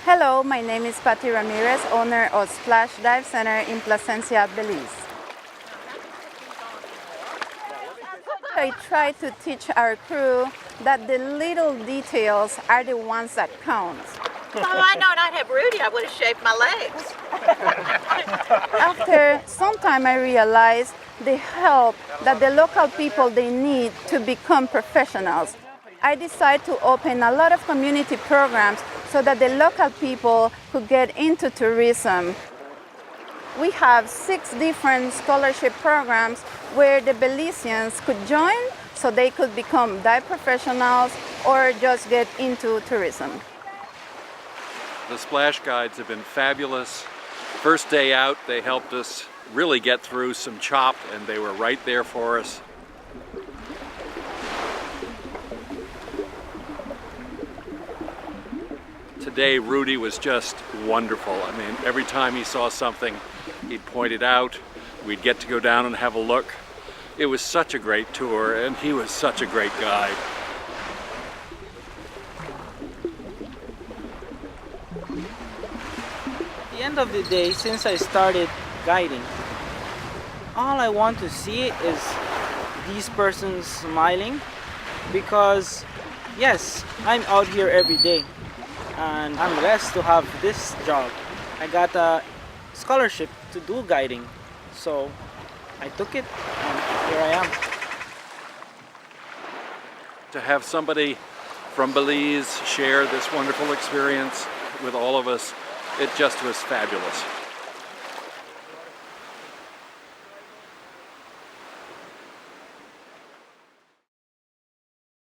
Hello, my name is Patricia Ramirez, owner of Splash Dive Center in Placencia, Belize. I try to teach our crew that the little details are the ones that count. If I known I'd have Rudy, I would have shaved my legs. After some time, I realized the help that the local people they need to become professionals. I decided to open a lot of community programs so that the local people could get into tourism. We have 6 different scholarship programs where the Belizeans could join so they could become dive professionals or just get into tourism. The splash guides have been fabulous. First day out, they helped us really get through some chop, and they were right there for us. Today, Rudy was just wonderful. I mean, every time he saw something, he'd point it out. We'd get to go down and have a look. It was such a great tour, and he was such a great guide. At the end of the day, since I started guiding, all I want to see is these persons smiling, because yes, I'm out here every day and I'm blessed to have this job. I got a scholarship to do guiding, so I took it and here I am. To have somebody from Belize share this wonderful experience with all of us, it just was fabulous.